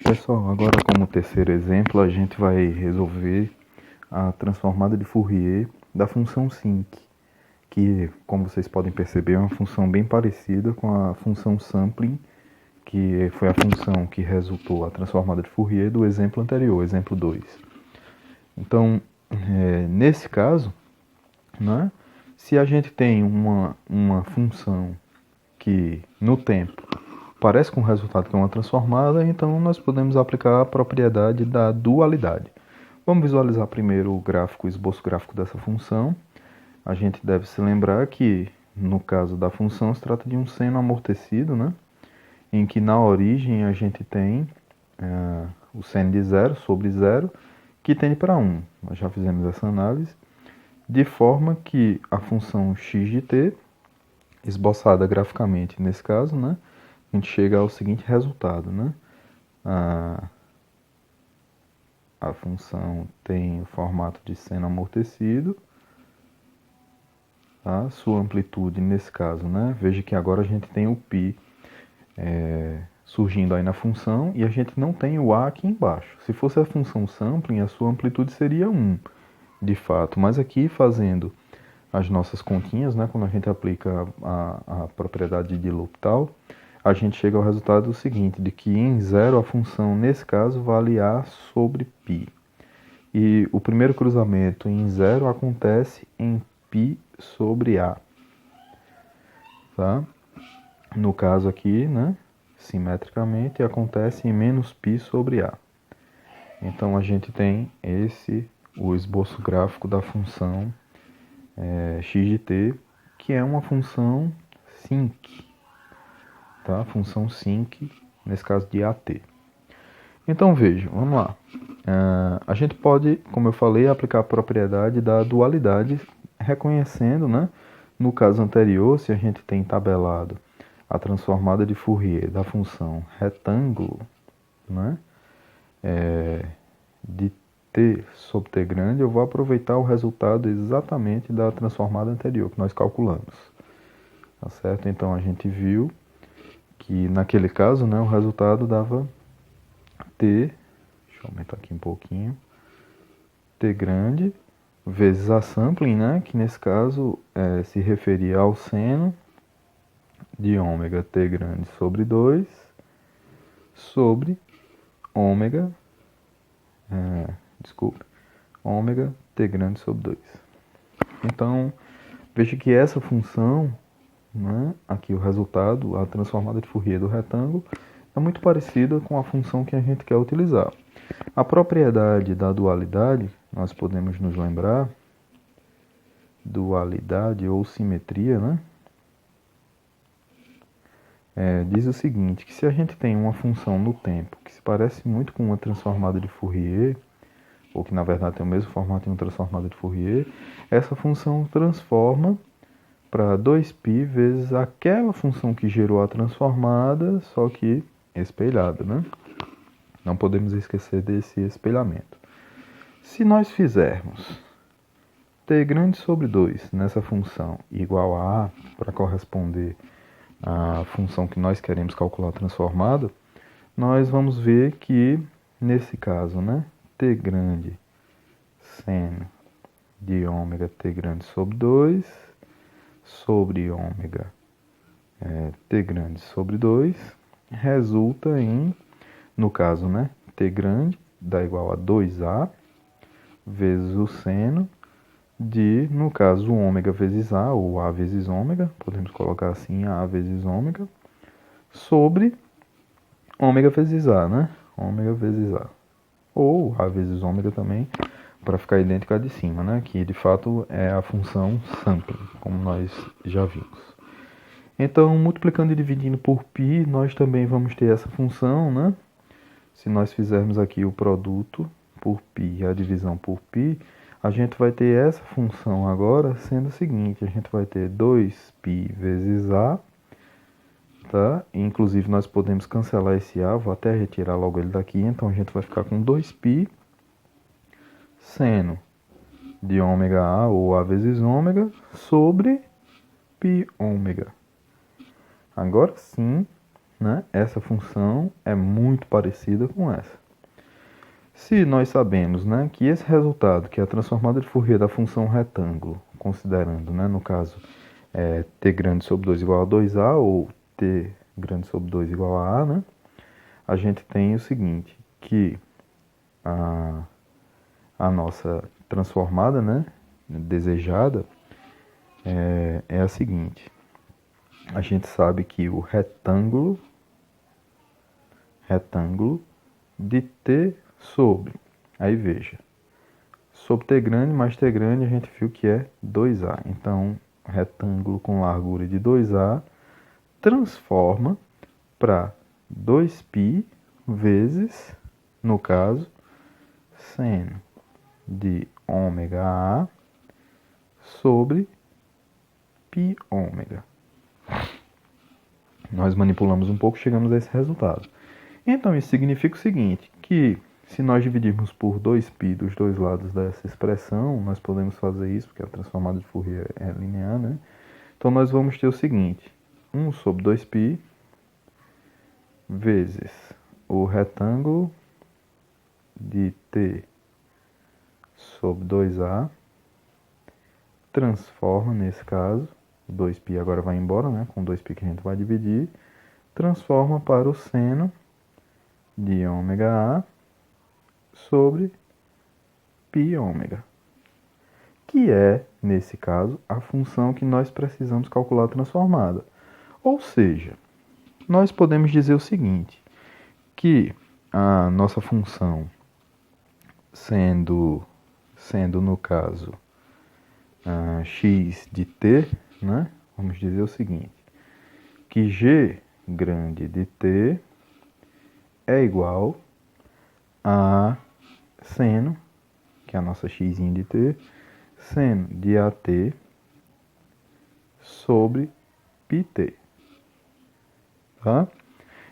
Pessoal, agora como terceiro exemplo, a gente vai resolver a transformada de Fourier da função sinc, que, como vocês podem perceber, é uma função bem parecida com a função sampling, que foi a função que resultou a transformada de Fourier do exemplo anterior, exemplo 2. Então, nesse caso, né, se a gente tem uma função que no tempo parece com o resultado que é uma transformada, então nós podemos aplicar a propriedade da dualidade. Vamos visualizar primeiro o gráfico, o esboço gráfico dessa função. A gente deve se lembrar que, no caso da função, se trata de um seno amortecido, né? Em que na origem a gente tem o seno de 0 sobre 0, que tende para 1. Nós já fizemos essa análise. De forma que a função x de t, esboçada graficamente nesse caso, né? A gente chega ao seguinte resultado, né? A função tem o formato de seno amortecido, tá? Sua amplitude nesse caso, né? Veja que agora a gente tem o π surgindo aí na função e a gente não tem o a aqui embaixo. Se fosse a função sampling, a sua amplitude seria 1, de fato. Mas aqui, fazendo as nossas continhas, né? Quando a gente aplica a propriedade de L'Hopital, a gente chega ao resultado seguinte, de que em 0 a função, nesse caso, vale a sobre π. E o primeiro cruzamento em 0 acontece em π sobre a. Tá? No caso aqui, né, simetricamente, acontece em menos π sobre a. Então a gente tem o esboço gráfico da função x de t, que é uma função sinc. Tá? Função sinc, nesse caso de AT. Então veja, vamos lá. A gente pode, como eu falei, aplicar a propriedade da dualidade, reconhecendo, né, no caso anterior, se a gente tem tabelado a transformada de Fourier da função retângulo, né, de t sobre t grande, eu vou aproveitar o resultado exatamente da transformada anterior que nós calculamos. Tá certo? Então a gente viu que naquele caso, né, o resultado dava t, deixa eu aumentar aqui um pouquinho, t grande vezes a sampling, né, que nesse caso se referia ao seno de ômega t grande sobre 2 sobre ômega, ômega t grande sobre 2. Então, veja que essa função, né, aqui o resultado, a transformada de Fourier do retângulo, é muito parecida com a função que a gente quer utilizar. A propriedade da dualidade, nós podemos nos lembrar, dualidade ou simetria, né? Diz o seguinte, que se a gente tem uma função no tempo que se parece muito com uma transformada de Fourier, ou que na verdade tem o mesmo formato de uma transformada de Fourier, essa função transforma para 2π vezes aquela função que gerou a transformada, só que espelhada, né? Não podemos esquecer desse espelhamento. Se nós fizermos t grande sobre 2 nessa função igual a para corresponder à função que nós queremos calcular transformada, nós vamos ver que, nesse caso, né, t grande seno de ômega t grande sobre 2 sobre ômega t grande sobre 2 resulta em, no caso, né, t grande dá igual a 2a vezes o seno de, no caso, ômega vezes a, ou a vezes ômega, podemos colocar assim, a vezes ômega, sobre ômega vezes a, né? Ômega vezes a. Ou a vezes ômega também, para ficar idêntico à de cima, né? Que de fato é a função sampling, como nós já vimos. Então, multiplicando e dividindo por π, nós também vamos ter essa função, né? Se nós fizermos aqui o produto por π e a divisão por π, a gente vai ter essa função agora sendo o seguinte, a gente vai ter 2π vezes a, tá? Inclusive nós podemos cancelar esse a, vou até retirar logo ele daqui, então a gente vai ficar com 2π seno de ômega a, ou a vezes ômega, sobre π ômega. Agora sim, né? Essa função é muito parecida com essa. Se nós sabemos, né, que esse resultado, que é a transformada de Fourier da função retângulo, considerando, né, no caso, t grande sobre 2 igual a 2a, ou t grande sobre 2 igual a a, né, a gente tem o seguinte, que a nossa transformada, né, desejada, é a seguinte. A gente sabe que o retângulo de t sobre, aí veja, sobre t grande mais t grande a gente viu que é 2a. Então, retângulo com largura de 2a transforma para 2π vezes, no caso, seno de ômega a sobre π ômega. Nós manipulamos um pouco, chegamos a esse resultado. Então, isso significa o seguinte, que se nós dividirmos por 2π dos dois lados dessa expressão, nós podemos fazer isso, porque a transformada de Fourier é linear, né? Então, nós vamos ter o seguinte, 1 sobre 2π vezes o retângulo de t sobre 2a, transforma, nesse caso, o 2π agora vai embora, né? Com 2π que a gente vai dividir, transforma para o seno de ômega a sobre π ômega, que é, nesse caso, a função que nós precisamos calcular transformada. Ou seja, nós podemos dizer o seguinte, que a nossa função, sendo no caso, x de t, né? Vamos dizer o seguinte, que g grande de t é igual a seno, que é a nossa x de t, seno de at sobre πt. Tá?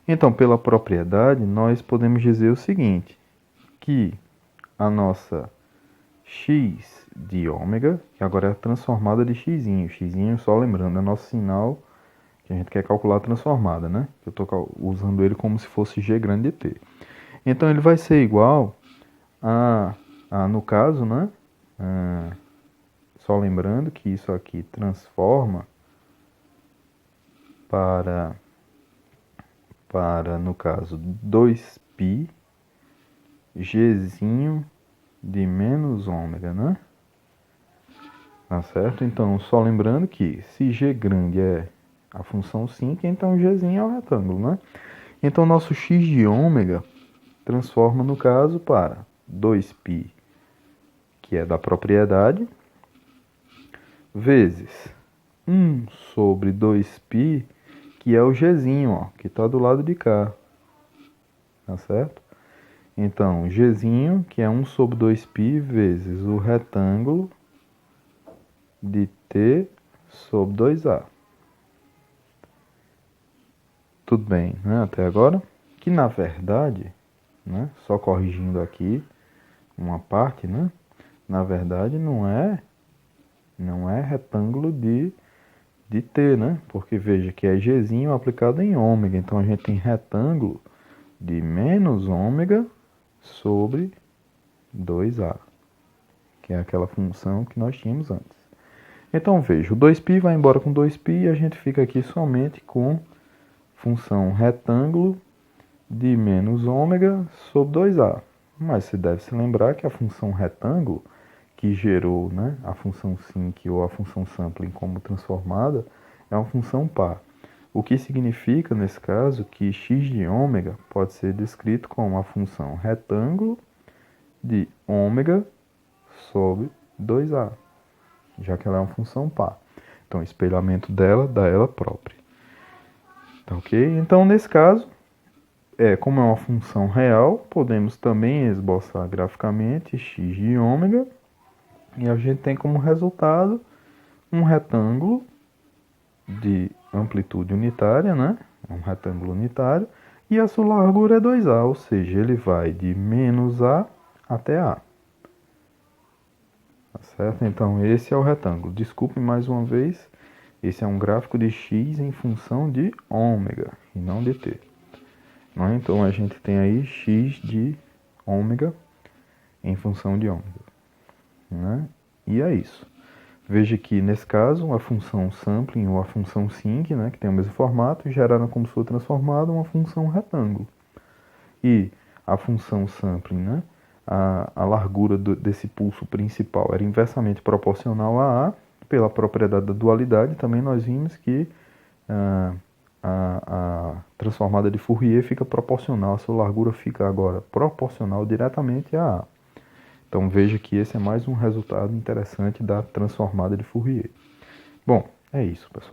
Então, pela propriedade, nós podemos dizer o seguinte, que a nossa x de ômega, que agora é a transformada de x, só lembrando, é nosso sinal que a gente quer calcular a transformada, né? Eu estou usando ele como se fosse g grande de t. Então, ele vai ser igual no caso, né? Só lembrando que isso aqui transforma para no caso, 2π gzinho de menos ômega, né? Tá certo? Então, só lembrando que se g grande é a função sinc, então gzinho é o retângulo, né? Então, nosso x de ômega transforma, no caso, para 2π, que é da propriedade, vezes 1 sobre 2π, que é o gzinho, ó, que está do lado de cá. Tá certo? Então, gzinho, que é 1 sobre 2π, vezes o retângulo de t sobre 2a. Tudo bem, né? Até agora? Que, na verdade, né, só corrigindo aqui uma parte, né? Na verdade, não é retângulo de t, né? Porque veja que é gzinho aplicado em ômega. Então, a gente tem retângulo de menos ômega sobre 2a, que é aquela função que nós tínhamos antes. Então, veja, o 2π vai embora com 2π e a gente fica aqui somente com função retângulo de menos ômega sobre 2a. Mas você deve se lembrar que a função retângulo, que gerou, né, a função sinc ou a função sampling como transformada, é uma função par. O que significa, nesse caso, que x de ômega pode ser descrito como a função retângulo de ômega sobre 2a, já que ela é uma função par. Então, o espelhamento dela dá ela própria. Tá ok? Então, nesse caso, como é uma função real, podemos também esboçar graficamente x de ômega, e a gente tem como resultado um retângulo de amplitude unitária, né? Um retângulo unitário, e a sua largura é 2a, ou seja, ele vai de menos a até a. Tá certo? Então, esse é o retângulo. Desculpe mais uma vez, esse é um gráfico de x em função de ômega. e não de t. Não é? Então a gente tem aí x de ômega em função de ômega. Né? E é isso. Veja que nesse caso a função sampling ou a função sinc, né, que tem o mesmo formato, geraram como se fosse transformada uma função retângulo. E a função sampling, né, a largura desse pulso principal era inversamente proporcional a A. Pela propriedade da dualidade, também nós vimos que a transformada de Fourier fica proporcional, a sua largura fica agora proporcional diretamente a A. Então veja que esse é mais um resultado interessante da transformada de Fourier. Bom, é isso, pessoal.